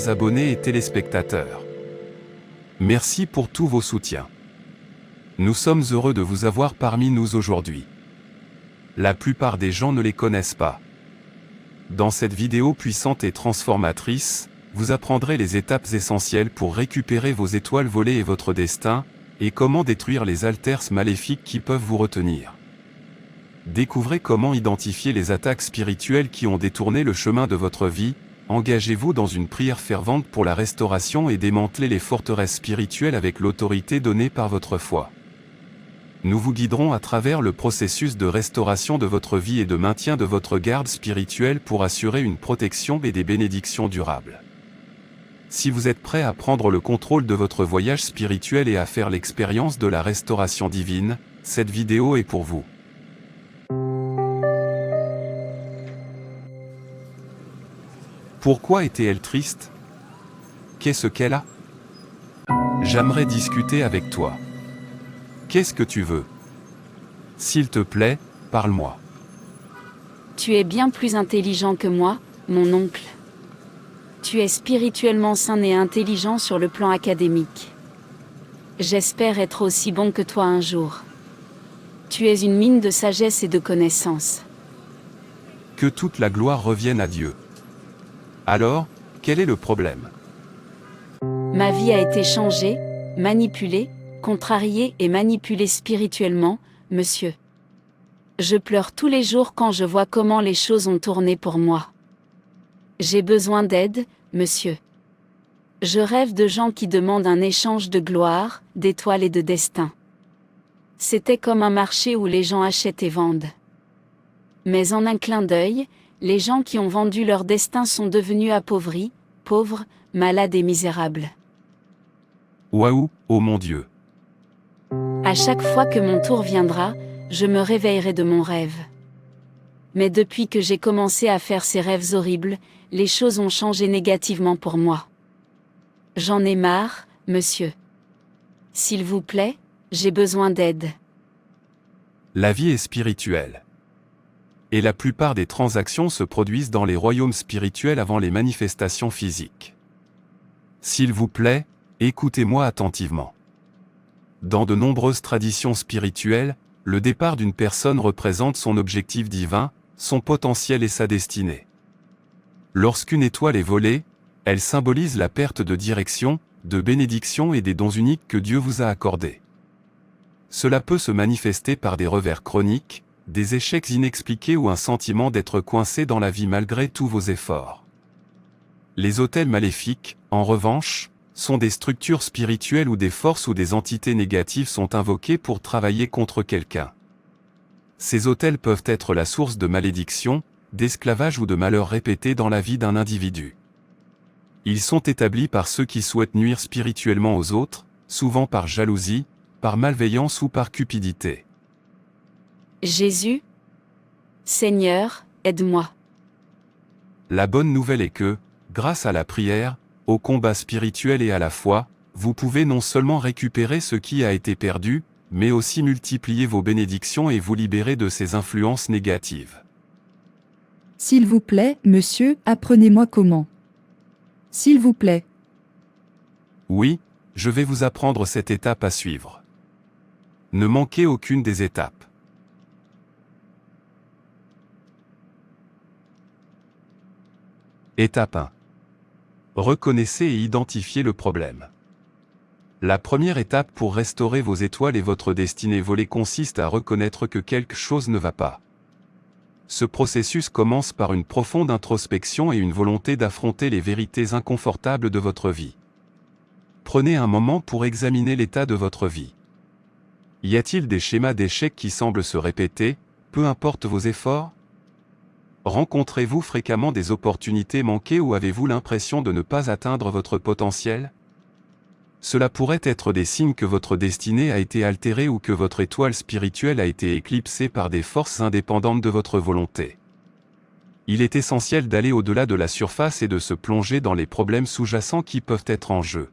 chers abonnés et téléspectateurs. Merci pour tous vos soutiens. Nous sommes heureux de vous avoir parmi nous aujourd'hui. La plupart des gens ne les connaissent pas. Dans cette vidéo puissante et transformatrice, vous apprendrez les étapes essentielles pour récupérer vos étoiles volées et votre destin, et comment détruire les haltères maléfiques qui peuvent vous retenir. Découvrez comment identifier les attaques spirituelles qui ont détourné le chemin de votre vie. Engagez-vous dans une prière fervente pour la restauration et démantelez les forteresses spirituelles avec l'autorité donnée par votre foi. Nous vous guiderons à travers le processus de restauration de votre vie et de maintien de votre garde spirituelle pour assurer une protection et des bénédictions durables. Si vous êtes prêt à prendre le contrôle de votre voyage spirituel et à faire l'expérience de la restauration divine, cette vidéo est pour vous. Pourquoi était-elle triste? Qu'est-ce qu'elle a? J'aimerais discuter avec toi. Qu'est-ce que tu veux? S'il te plaît, parle-moi. Tu es bien plus intelligent que moi, mon oncle. Tu es spirituellement sain et intelligent sur le plan académique. J'espère être aussi bon que toi un jour. Tu es une mine de sagesse et de connaissances. Que toute la gloire revienne à Dieu. Alors, quel est le problème? Ma vie a été changée, manipulée, contrariée et manipulée spirituellement, monsieur. Je pleure tous les jours quand je vois comment les choses ont tourné pour moi. J'ai besoin d'aide, monsieur. Je rêve de gens qui demandent un échange de gloire, d'étoiles et de destin. C'était comme un marché où les gens achètent et vendent. Mais en un clin d'œil, les gens qui ont vendu leur destin sont devenus appauvris, pauvres, malades et misérables. Waouh, oh mon Dieu! À chaque fois que mon tour viendra, je me réveillerai de mon rêve. Mais depuis que j'ai commencé à faire ces rêves horribles, les choses ont changé négativement pour moi. J'en ai marre, monsieur. S'il vous plaît, j'ai besoin d'aide. La vie est spirituelle. Et la plupart des transactions se produisent dans les royaumes spirituels avant les manifestations physiques. S'il vous plaît, écoutez-moi attentivement. Dans de nombreuses traditions spirituelles, le départ d'une personne représente son objectif divin, son potentiel et sa destinée. Lorsqu'une étoile est volée, elle symbolise la perte de direction, de bénédiction et des dons uniques que Dieu vous a accordés. Cela peut se manifester par des revers chroniques, des échecs inexpliqués ou un sentiment d'être coincé dans la vie malgré tous vos efforts. Les autels maléfiques, en revanche, sont des structures spirituelles où des forces ou des entités négatives sont invoquées pour travailler contre quelqu'un. Ces autels peuvent être la source de malédiction, d'esclavage ou de malheurs répétés dans la vie d'un individu. Ils sont établis par ceux qui souhaitent nuire spirituellement aux autres, souvent par jalousie, par malveillance ou par cupidité. Jésus, Seigneur, aide-moi. La bonne nouvelle est que, grâce à la prière, au combat spirituel et à la foi, vous pouvez non seulement récupérer ce qui a été perdu, mais aussi multiplier vos bénédictions et vous libérer de ces influences négatives. S'il vous plaît, monsieur, apprenez-moi comment. S'il vous plaît. Oui, je vais vous apprendre cette étape à suivre. Ne manquez aucune des étapes. Étape 1. Reconnaissez et identifiez le problème. La première étape pour restaurer vos étoiles et votre destinée volée consiste à reconnaître que quelque chose ne va pas. Ce processus commence par une profonde introspection et une volonté d'affronter les vérités inconfortables de votre vie. Prenez un moment pour examiner l'état de votre vie. Y a-t-il des schémas d'échecs qui semblent se répéter, peu importe vos efforts? Rencontrez-vous fréquemment des opportunités manquées ou avez-vous l'impression de ne pas atteindre votre potentiel? Cela pourrait être des signes que votre destinée a été altérée ou que votre étoile spirituelle a été éclipsée par des forces indépendantes de votre volonté. Il est essentiel d'aller au-delà de la surface et de se plonger dans les problèmes sous-jacents qui peuvent être en jeu.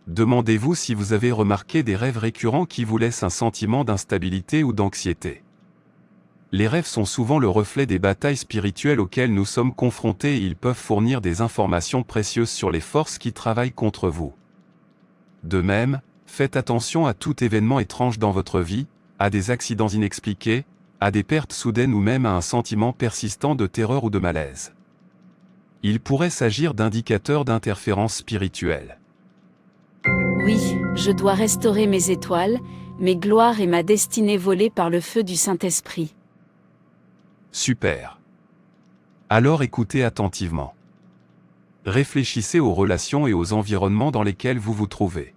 Demandez-vous si vous avez remarqué des rêves récurrents qui vous laissent un sentiment d'instabilité ou d'anxiété. Les rêves sont souvent le reflet des batailles spirituelles auxquelles nous sommes confrontés et ils peuvent fournir des informations précieuses sur les forces qui travaillent contre vous. De même, faites attention à tout événement étrange dans votre vie, à des accidents inexpliqués, à des pertes soudaines ou même à un sentiment persistant de terreur ou de malaise. Il pourrait s'agir d'indicateurs d'interférence spirituelle. Oui, je dois restaurer mes étoiles, mes gloires et ma destinée volée par le feu du Saint-Esprit. Super. Alors écoutez attentivement. Réfléchissez aux relations et aux environnements dans lesquels vous vous trouvez.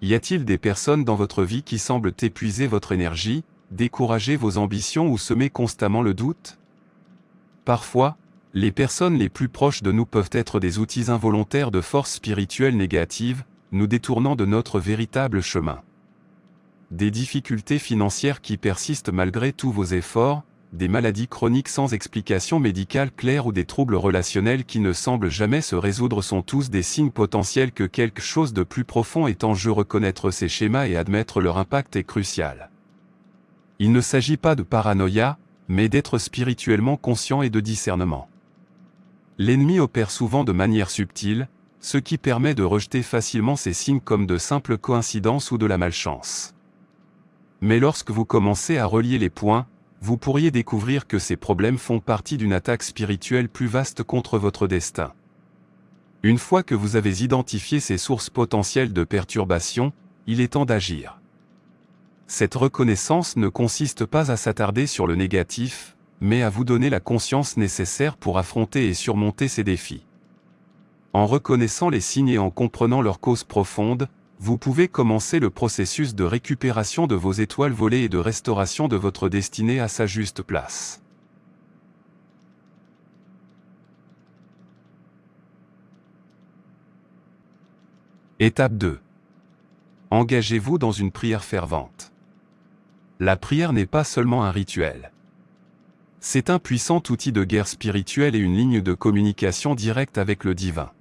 Y a-t-il des personnes dans votre vie qui semblent épuiser votre énergie, décourager vos ambitions ou semer constamment le doute? Parfois, les personnes les plus proches de nous peuvent être des outils involontaires de forces spirituelles négatives, nous détournant de notre véritable chemin. Des difficultés financières qui persistent malgré tous vos efforts, des maladies chroniques sans explication médicale claire ou des troubles relationnels qui ne semblent jamais se résoudre sont tous des signes potentiels que quelque chose de plus profond est en jeu. Reconnaître ces schémas et admettre leur impact est crucial. Il ne s'agit pas de paranoïa, mais d'être spirituellement conscient et de discernement. L'ennemi opère souvent de manière subtile, ce qui permet de rejeter facilement ces signes comme de simples coïncidences ou de la malchance. Mais lorsque vous commencez à relier les points, vous pourriez découvrir que ces problèmes font partie d'une attaque spirituelle plus vaste contre votre destin. Une fois que vous avez identifié ces sources potentielles de perturbation, il est temps d'agir. Cette reconnaissance ne consiste pas à s'attarder sur le négatif, mais à vous donner la conscience nécessaire pour affronter et surmonter ces défis. En reconnaissant les signes et en comprenant leurs causes profondes, vous pouvez commencer le processus de récupération de vos étoiles volées et de restauration de votre destinée à sa juste place. Étape 2. Engagez-vous dans une prière fervente. La prière n'est pas seulement un rituel. C'est un puissant outil de guerre spirituelle et une ligne de communication directe avec le divin.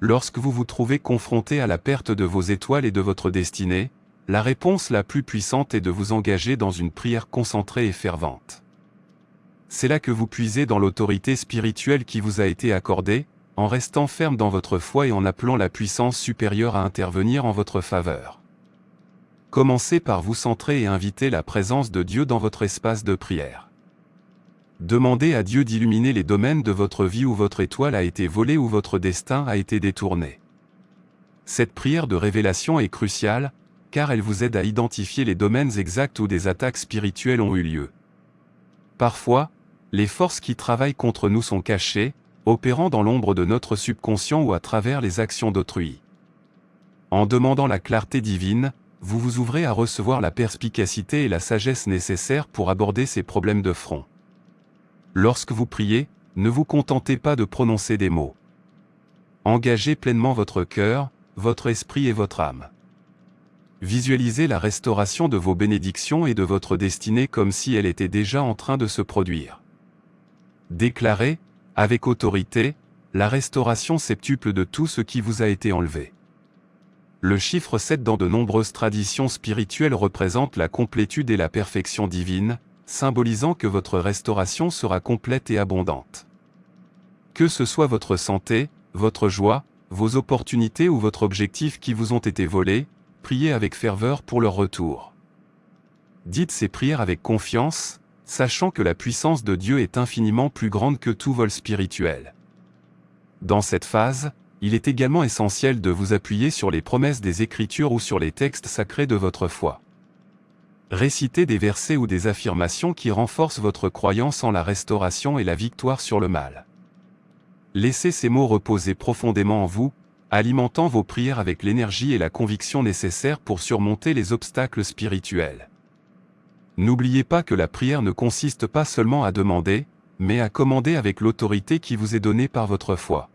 Lorsque vous vous trouvez confronté à la perte de vos étoiles et de votre destinée, la réponse la plus puissante est de vous engager dans une prière concentrée et fervente. C'est là que vous puisez dans l'autorité spirituelle qui vous a été accordée, en restant ferme dans votre foi et en appelant la puissance supérieure à intervenir en votre faveur. Commencez par vous centrer et inviter la présence de Dieu dans votre espace de prière. Demandez à Dieu d'illuminer les domaines de votre vie où votre étoile a été volée ou votre destin a été détourné. Cette prière de révélation est cruciale, car elle vous aide à identifier les domaines exacts où des attaques spirituelles ont eu lieu. Parfois, les forces qui travaillent contre nous sont cachées, opérant dans l'ombre de notre subconscient ou à travers les actions d'autrui. En demandant la clarté divine, vous vous ouvrez à recevoir la perspicacité et la sagesse nécessaires pour aborder ces problèmes de front. Lorsque vous priez, ne vous contentez pas de prononcer des mots. Engagez pleinement votre cœur, votre esprit et votre âme. Visualisez la restauration de vos bénédictions et de votre destinée comme si elle était déjà en train de se produire. Déclarez, avec autorité, la restauration septuple de tout ce qui vous a été enlevé. Le chiffre 7 dans de nombreuses traditions spirituelles représente la complétude et la perfection divine, symbolisant que votre restauration sera complète et abondante. Que ce soit votre santé, votre joie, vos opportunités ou votre objectif qui vous ont été volés, priez avec ferveur pour leur retour. Dites ces prières avec confiance, sachant que la puissance de Dieu est infiniment plus grande que tout vol spirituel. Dans cette phase, il est également essentiel de vous appuyer sur les promesses des Écritures ou sur les textes sacrés de votre foi. Récitez des versets ou des affirmations qui renforcent votre croyance en la restauration et la victoire sur le mal. Laissez ces mots reposer profondément en vous, alimentant vos prières avec l'énergie et la conviction nécessaires pour surmonter les obstacles spirituels. N'oubliez pas que la prière ne consiste pas seulement à demander, mais à commander avec l'autorité qui vous est donnée par votre foi.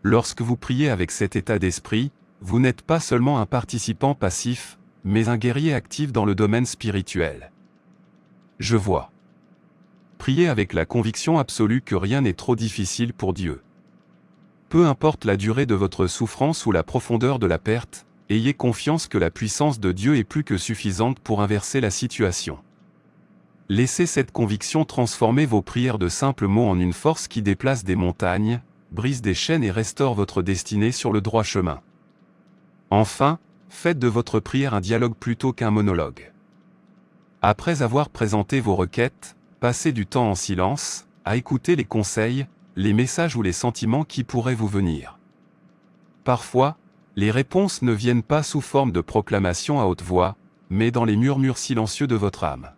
Lorsque vous priez avec cet état d'esprit, vous n'êtes pas seulement un participant passif, mais un guerrier actif dans le domaine spirituel. Je vois. Priez avec la conviction absolue que rien n'est trop difficile pour Dieu. Peu importe la durée de votre souffrance ou la profondeur de la perte, ayez confiance que la puissance de Dieu est plus que suffisante pour inverser la situation. Laissez cette conviction transformer vos prières de simples mots en une force qui déplace des montagnes, brise des chaînes et restaure votre destinée sur le droit chemin. Enfin, faites de votre prière un dialogue plutôt qu'un monologue. Après avoir présenté vos requêtes, passez du temps en silence, à écouter les conseils, les messages ou les sentiments qui pourraient vous venir. Parfois, les réponses ne viennent pas sous forme de proclamation à haute voix, mais dans les murmures silencieux de votre âme.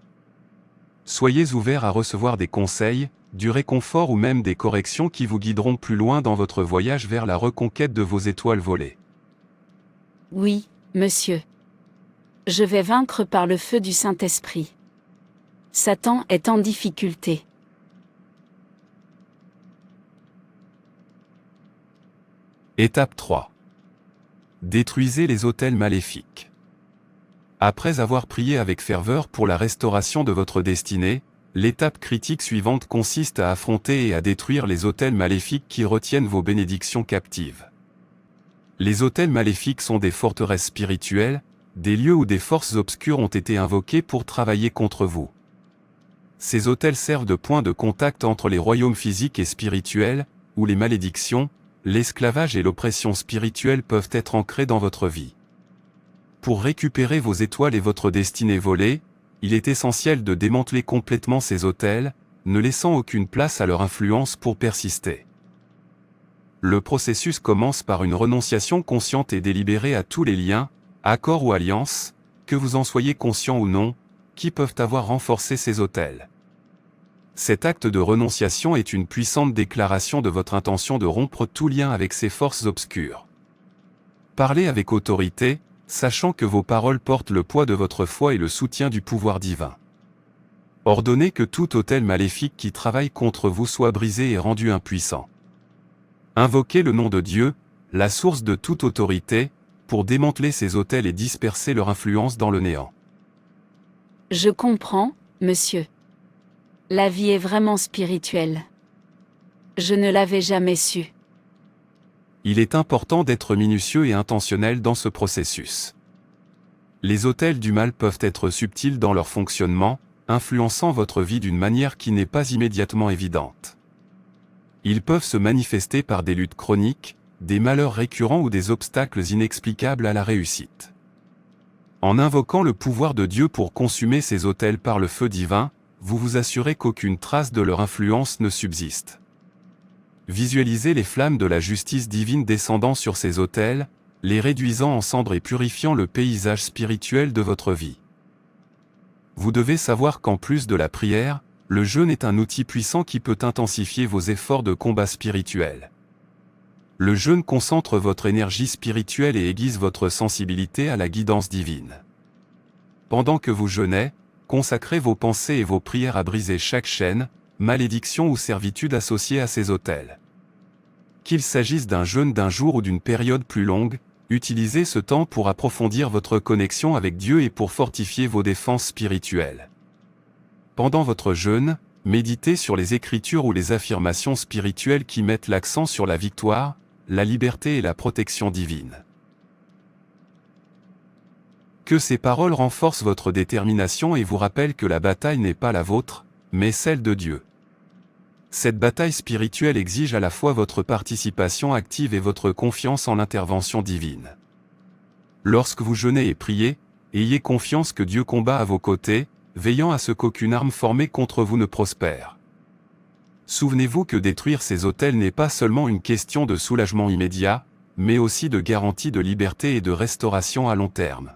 Soyez ouverts à recevoir des conseils, du réconfort ou même des corrections qui vous guideront plus loin dans votre voyage vers la reconquête de vos étoiles volées. Oui, monsieur. Je vais vaincre par le feu du Saint-Esprit. Satan est en difficulté. Étape 3. Détruisez les autels maléfiques. Après avoir prié avec ferveur pour la restauration de votre destinée, l'étape critique suivante consiste à affronter et à détruire les autels maléfiques qui retiennent vos bénédictions captives. Les autels maléfiques sont des forteresses spirituelles, des lieux où des forces obscures ont été invoquées pour travailler contre vous. Ces autels servent de point de contact entre les royaumes physiques et spirituels, où les malédictions, l'esclavage et l'oppression spirituelle peuvent être ancrés dans votre vie. Pour récupérer vos étoiles et votre destinée volée, il est essentiel de démanteler complètement ces autels, ne laissant aucune place à leur influence pour persister. Le processus commence par une renonciation consciente et délibérée à tous les liens, accords ou alliances, que vous en soyez conscient ou non, qui peuvent avoir renforcé ces autels. Cet acte de renonciation est une puissante déclaration de votre intention de rompre tout lien avec ces forces obscures. Parlez avec autorité, sachant que vos paroles portent le poids de votre foi et le soutien du pouvoir divin. Ordonnez que tout autel maléfique qui travaille contre vous soit brisé et rendu impuissant. Invoquez le nom de Dieu, la source de toute autorité, pour démanteler ces autels et disperser leur influence dans le néant. Je comprends, monsieur. La vie est vraiment spirituelle. Je ne l'avais jamais su. Il est important d'être minutieux et intentionnel dans ce processus. Les autels du mal peuvent être subtils dans leur fonctionnement, influençant votre vie d'une manière qui n'est pas immédiatement évidente. Ils peuvent se manifester par des luttes chroniques, des malheurs récurrents ou des obstacles inexplicables à la réussite. En invoquant le pouvoir de Dieu pour consumer ces autels par le feu divin, vous vous assurez qu'aucune trace de leur influence ne subsiste. Visualisez les flammes de la justice divine descendant sur ces autels, les réduisant en cendres et purifiant le paysage spirituel de votre vie. Vous devez savoir qu'en plus de la prière, le jeûne est un outil puissant qui peut intensifier vos efforts de combat spirituel. Le jeûne concentre votre énergie spirituelle et aiguise votre sensibilité à la guidance divine. Pendant que vous jeûnez, consacrez vos pensées et vos prières à briser chaque chaîne, malédiction ou servitude associée à ces autels. Qu'il s'agisse d'un jeûne d'un jour ou d'une période plus longue, utilisez ce temps pour approfondir votre connexion avec Dieu et pour fortifier vos défenses spirituelles. Pendant votre jeûne, méditez sur les écritures ou les affirmations spirituelles qui mettent l'accent sur la victoire, la liberté et la protection divine. Que ces paroles renforcent votre détermination et vous rappellent que la bataille n'est pas la vôtre, mais celle de Dieu. Cette bataille spirituelle exige à la fois votre participation active et votre confiance en l'intervention divine. Lorsque vous jeûnez et priez, ayez confiance que Dieu combat à vos côtés, veillant à ce qu'aucune arme formée contre vous ne prospère. Souvenez-vous que détruire ces autels n'est pas seulement une question de soulagement immédiat, mais aussi de garantie de liberté et de restauration à long terme.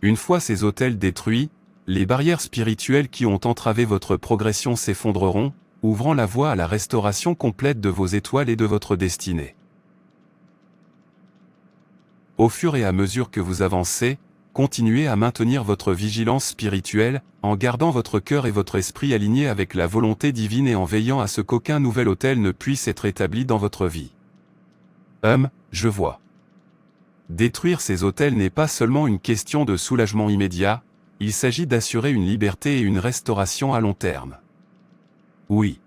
Une fois ces autels détruits, les barrières spirituelles qui ont entravé votre progression s'effondreront, ouvrant la voie à la restauration complète de vos étoiles et de votre destinée. Au fur et à mesure que vous avancez, continuez à maintenir votre vigilance spirituelle, en gardant votre cœur et votre esprit alignés avec la volonté divine et en veillant à ce qu'aucun nouvel autel ne puisse être établi dans votre vie. Je vois. Détruire ces autels n'est pas seulement une question de soulagement immédiat, il s'agit d'assurer une liberté et une restauration à long terme. Oui.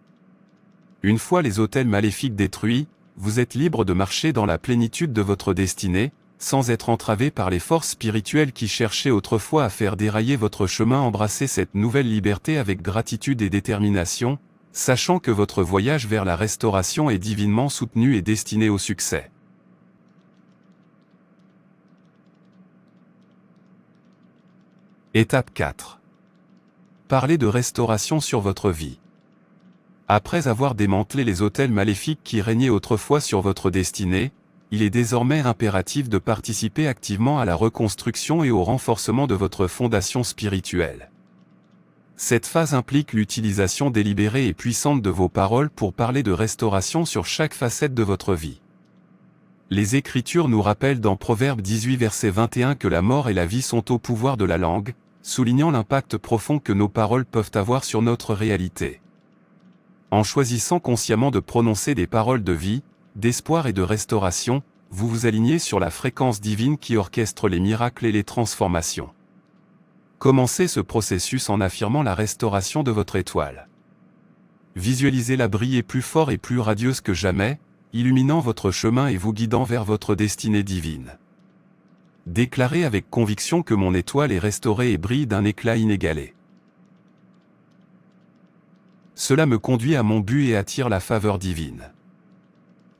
Une fois les autels maléfiques détruits, vous êtes libre de marcher dans la plénitude de votre destinée, sans être entravé par les forces spirituelles qui cherchaient autrefois à faire dérailler votre chemin. Embrassez cette nouvelle liberté avec gratitude et détermination, sachant que votre voyage vers la restauration est divinement soutenu et destiné au succès. Étape 4. Parlez de restauration sur votre vie. Après avoir démantelé les autels maléfiques qui régnaient autrefois sur votre destinée, il est désormais impératif de participer activement à la reconstruction et au renforcement de votre fondation spirituelle. Cette phase implique l'utilisation délibérée et puissante de vos paroles pour parler de restauration sur chaque facette de votre vie. Les Écritures nous rappellent dans Proverbe 18 verset 21 que la mort et la vie sont au pouvoir de la langue, soulignant l'impact profond que nos paroles peuvent avoir sur notre réalité. En choisissant consciemment de prononcer des paroles de vie, d'espoir et de restauration, vous vous alignez sur la fréquence divine qui orchestre les miracles et les transformations. Commencez ce processus en affirmant la restauration de votre étoile. Visualisez-la briller plus fort et plus radieuse que jamais, illuminant votre chemin et vous guidant vers votre destinée divine. Déclarez avec conviction que mon étoile est restaurée et brille d'un éclat inégalé. Cela me conduit à mon but et attire la faveur divine.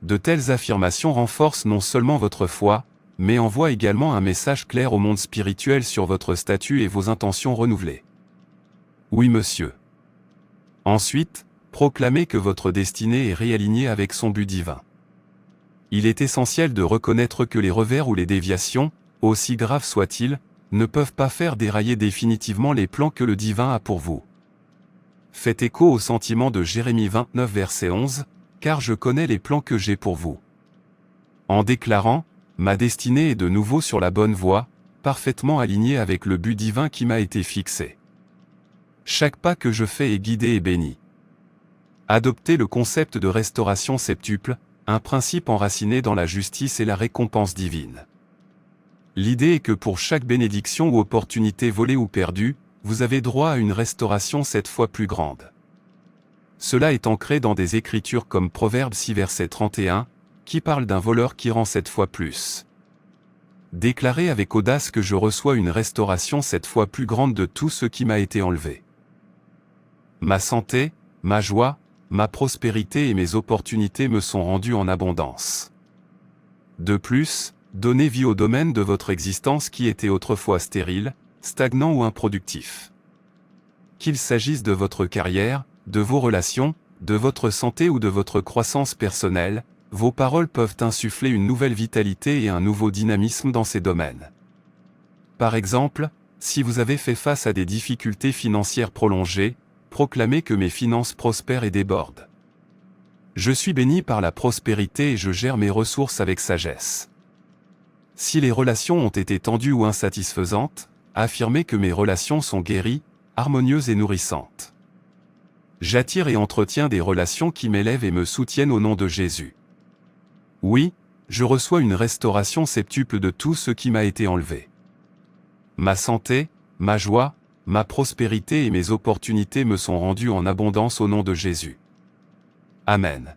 De telles affirmations renforcent non seulement votre foi, mais envoient également un message clair au monde spirituel sur votre statut et vos intentions renouvelées. Oui, monsieur. Ensuite, proclamez que votre destinée est réalignée avec son but divin. Il est essentiel de reconnaître que les revers ou les déviations, aussi graves soient-ils, ne peuvent pas faire dérailler définitivement les plans que le divin a pour vous. Faites écho au sentiment de Jérémie 29 verset 11, « Car je connais les plans que j'ai pour vous. » En déclarant, « Ma destinée est de nouveau sur la bonne voie, parfaitement alignée avec le but divin qui m'a été fixé. Chaque pas que je fais est guidé et béni. » Adoptez le concept de restauration septuple, un principe enraciné dans la justice et la récompense divine. L'idée est que pour chaque bénédiction ou opportunité volée ou perdue, vous avez droit à une restauration 7 fois plus grande. Cela est ancré dans des écritures comme Proverbe 6 verset 31, qui parle d'un voleur qui rend 7 fois plus. Déclarez avec audace que je reçois une restauration 7 fois plus grande de tout ce qui m'a été enlevé. Ma santé, ma joie, ma prospérité et mes opportunités me sont rendues en abondance. De plus, donnez vie au domaine de votre existence qui était autrefois stérile, stagnant ou improductif. Qu'il s'agisse de votre carrière, de vos relations, de votre santé ou de votre croissance personnelle, vos paroles peuvent insuffler une nouvelle vitalité et un nouveau dynamisme dans ces domaines. Par exemple, si vous avez fait face à des difficultés financières prolongées, proclamez que mes finances prospèrent et débordent. Je suis béni par la prospérité et je gère mes ressources avec sagesse. Si les relations ont été tendues ou insatisfaisantes, affirmez que mes relations sont guéries, harmonieuses et nourrissantes. J'attire et entretiens des relations qui m'élèvent et me soutiennent au nom de Jésus. Oui, je reçois une restauration septuple de tout ce qui m'a été enlevé. Ma santé, ma joie, ma prospérité et mes opportunités me sont rendues en abondance au nom de Jésus. Amen.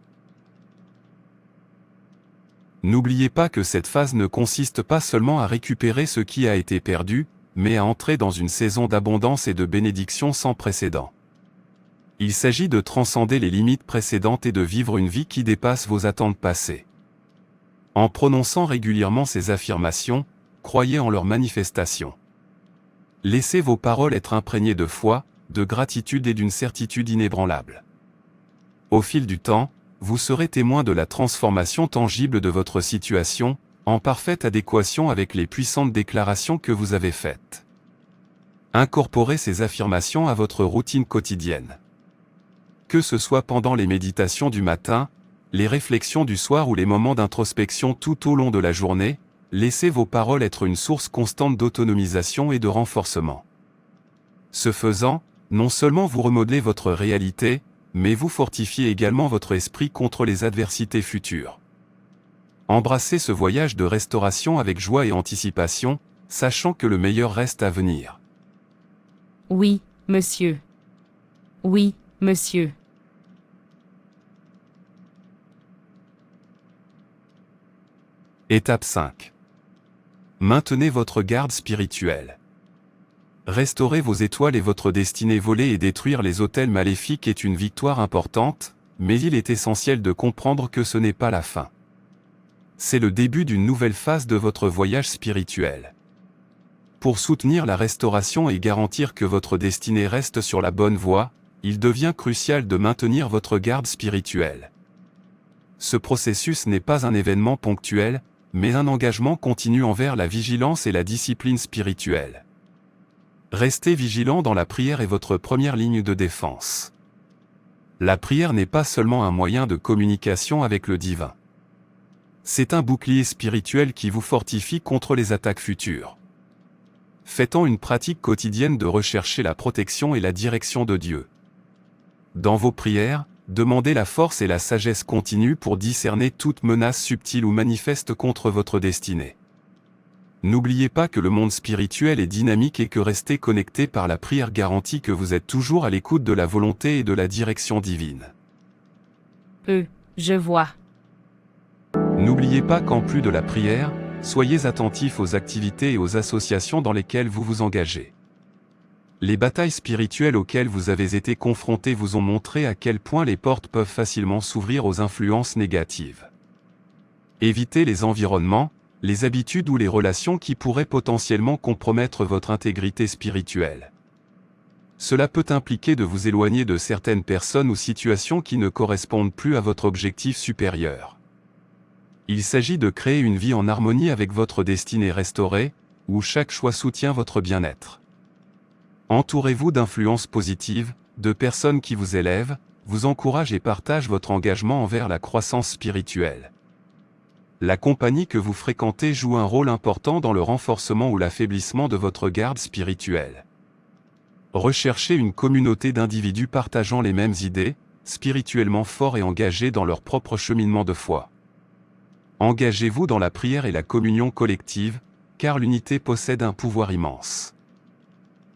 N'oubliez pas que cette phase ne consiste pas seulement à récupérer ce qui a été perdu, mais à entrer dans une saison d'abondance et de bénédiction sans précédent. Il s'agit de transcender les limites précédentes et de vivre une vie qui dépasse vos attentes passées. En prononçant régulièrement ces affirmations, croyez en leur manifestation. Laissez vos paroles être imprégnées de foi, de gratitude et d'une certitude inébranlable. Au fil du temps, vous serez témoin de la transformation tangible de votre situation, en parfaite adéquation avec les puissantes déclarations que vous avez faites. Incorporez ces affirmations à votre routine quotidienne. Que ce soit pendant les méditations du matin, les réflexions du soir ou les moments d'introspection tout au long de la journée, laissez vos paroles être une source constante d'autonomisation et de renforcement. Ce faisant, non seulement vous remodelez votre réalité, mais vous fortifiez également votre esprit contre les adversités futures. Embrassez ce voyage de restauration avec joie et anticipation, sachant que le meilleur reste à venir. Oui, monsieur. Oui, monsieur. Étape 5. Maintenez votre garde spirituelle. Restaurer vos étoiles et votre destinée volée et détruire les autels maléfiques est une victoire importante, mais il est essentiel de comprendre que ce n'est pas la fin. C'est le début d'une nouvelle phase de votre voyage spirituel. Pour soutenir la restauration et garantir que votre destinée reste sur la bonne voie, il devient crucial de maintenir votre garde spirituelle. Ce processus n'est pas un événement ponctuel, mais un engagement continu envers la vigilance et la discipline spirituelle. Restez vigilant dans la prière est votre première ligne de défense. La prière n'est pas seulement un moyen de communication avec le divin. C'est un bouclier spirituel qui vous fortifie contre les attaques futures. Faites-en une pratique quotidienne de rechercher la protection et la direction de Dieu. Dans vos prières, demandez la force et la sagesse continue pour discerner toute menace subtile ou manifeste contre votre destinée. N'oubliez pas que le monde spirituel est dynamique et que rester connecté par la prière garantit que vous êtes toujours à l'écoute de la volonté et de la direction divine. Je vois. N'oubliez pas qu'en plus de la prière, soyez attentifs aux activités et aux associations dans lesquelles vous vous engagez. Les batailles spirituelles auxquelles vous avez été confrontés vous ont montré à quel point les portes peuvent facilement s'ouvrir aux influences négatives. Évitez les environnements, les habitudes ou les relations qui pourraient potentiellement compromettre votre intégrité spirituelle. Cela peut impliquer de vous éloigner de certaines personnes ou situations qui ne correspondent plus à votre objectif supérieur. Il s'agit de créer une vie en harmonie avec votre destinée restaurée, où chaque choix soutient votre bien-être. Entourez-vous d'influences positives, de personnes qui vous élèvent, vous encouragent et partagent votre engagement envers la croissance spirituelle. La compagnie que vous fréquentez joue un rôle important dans le renforcement ou l'affaiblissement de votre garde spirituelle. Recherchez une communauté d'individus partageant les mêmes idées, spirituellement forts et engagés dans leur propre cheminement de foi. Engagez-vous dans la prière et la communion collective, car l'unité possède un pouvoir immense.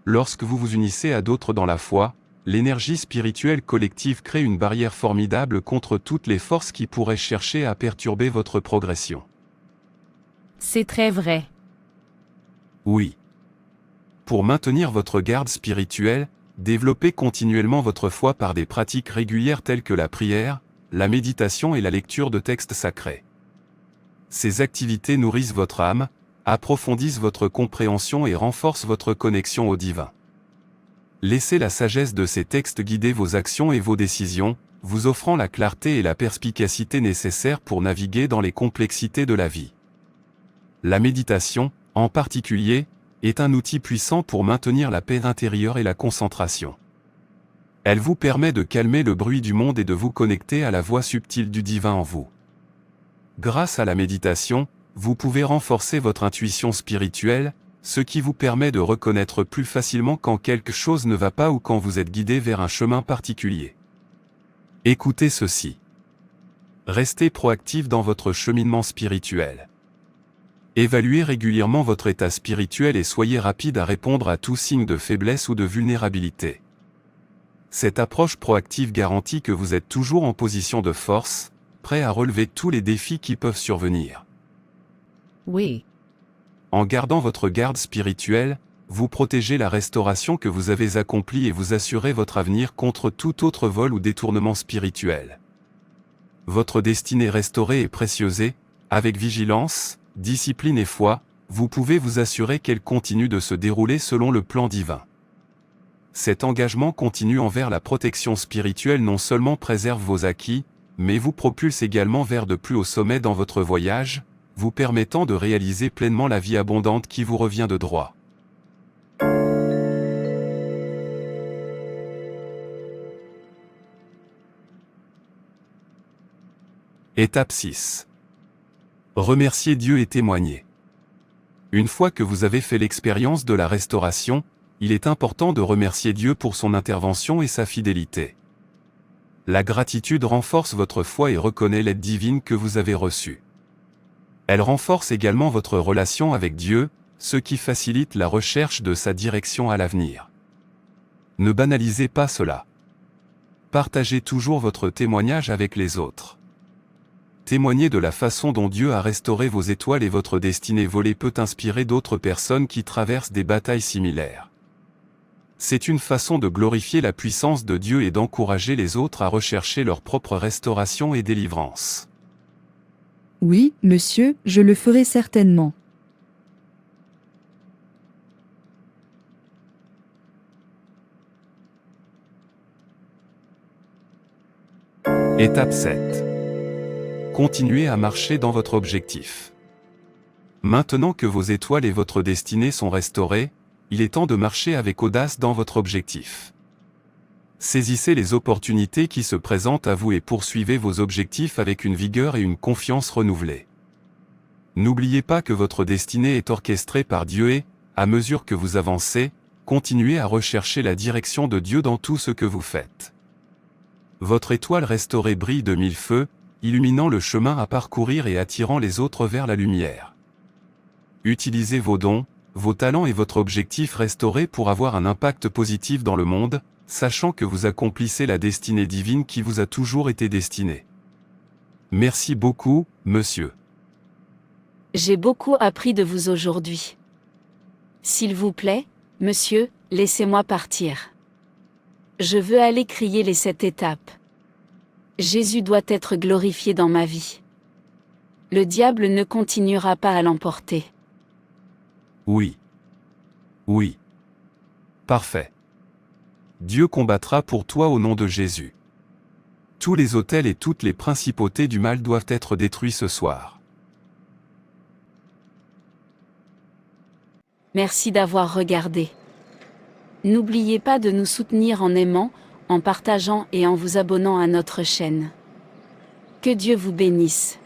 Lorsque vous vous unissez à d'autres dans la foi, l'énergie spirituelle collective crée une barrière formidable contre toutes les forces qui pourraient chercher à perturber votre progression. C'est très vrai. Oui. Pour maintenir votre garde spirituelle, développez continuellement votre foi par des pratiques régulières telles que la prière, la méditation et la lecture de textes sacrés. Ces activités nourrissent votre âme, approfondissent votre compréhension et renforcent votre connexion au divin. Laissez la sagesse de ces textes guider vos actions et vos décisions, vous offrant la clarté et la perspicacité nécessaires pour naviguer dans les complexités de la vie. La méditation, en particulier, est un outil puissant pour maintenir la paix intérieure et la concentration. Elle vous permet de calmer le bruit du monde et de vous connecter à la voix subtile du divin en vous. Grâce à la méditation, vous pouvez renforcer votre intuition spirituelle, ce qui vous permet de reconnaître plus facilement quand quelque chose ne va pas ou quand vous êtes guidé vers un chemin particulier. Écoutez ceci. Restez proactif dans votre cheminement spirituel. Évaluez régulièrement votre état spirituel et soyez rapide à répondre à tout signe de faiblesse ou de vulnérabilité. Cette approche proactive garantit que vous êtes toujours en position de force, prêt à relever tous les défis qui peuvent survenir. Oui. En gardant votre garde spirituelle, vous protégez la restauration que vous avez accomplie et vous assurez votre avenir contre tout autre vol ou détournement spirituel. Votre destinée restaurée et précieusée, avec vigilance, discipline et foi, vous pouvez vous assurer qu'elle continue de se dérouler selon le plan divin. Cet engagement continu envers la protection spirituelle non seulement préserve vos acquis, mais vous propulse également vers de plus hauts sommets dans votre voyage, vous permettant de réaliser pleinement la vie abondante qui vous revient de droit. Étape 6. Remercier Dieu et témoigner. Une fois que vous avez fait l'expérience de la restauration, il est important de remercier Dieu pour son intervention et sa fidélité. La gratitude renforce votre foi et reconnaît l'aide divine que vous avez reçue. Elle renforce également votre relation avec Dieu, ce qui facilite la recherche de sa direction à l'avenir. Ne banalisez pas cela. Partagez toujours votre témoignage avec les autres. Témoigner de la façon dont Dieu a restauré vos étoiles et votre destinée volée peut inspirer d'autres personnes qui traversent des batailles similaires. C'est une façon de glorifier la puissance de Dieu et d'encourager les autres à rechercher leur propre restauration et délivrance. Oui, monsieur, je le ferai certainement. Étape 7. Continuez à marcher dans votre objectif. Maintenant que vos étoiles et votre destinée sont restaurées, il est temps de marcher avec audace dans votre objectif. Saisissez les opportunités qui se présentent à vous et poursuivez vos objectifs avec une vigueur et une confiance renouvelées. N'oubliez pas que votre destinée est orchestrée par Dieu et, à mesure que vous avancez, continuez à rechercher la direction de Dieu dans tout ce que vous faites. Votre étoile restaurée brille de mille feux, illuminant le chemin à parcourir et attirant les autres vers la lumière. Utilisez vos dons, vos talents et votre objectif restauré pour avoir un impact positif dans le monde, sachant que vous accomplissez la destinée divine qui vous a toujours été destinée. Merci beaucoup, monsieur. J'ai beaucoup appris de vous aujourd'hui. S'il vous plaît, monsieur, laissez-moi partir. Je veux aller crier les 7 étapes. Jésus doit être glorifié dans ma vie. Le diable ne continuera pas à l'emporter. Oui. Oui. Parfait. Dieu combattra pour toi au nom de Jésus. Tous les autels et toutes les principautés du mal doivent être détruits ce soir. Merci d'avoir regardé. N'oubliez pas de nous soutenir en aimant, en partageant et en vous abonnant à notre chaîne. Que Dieu vous bénisse.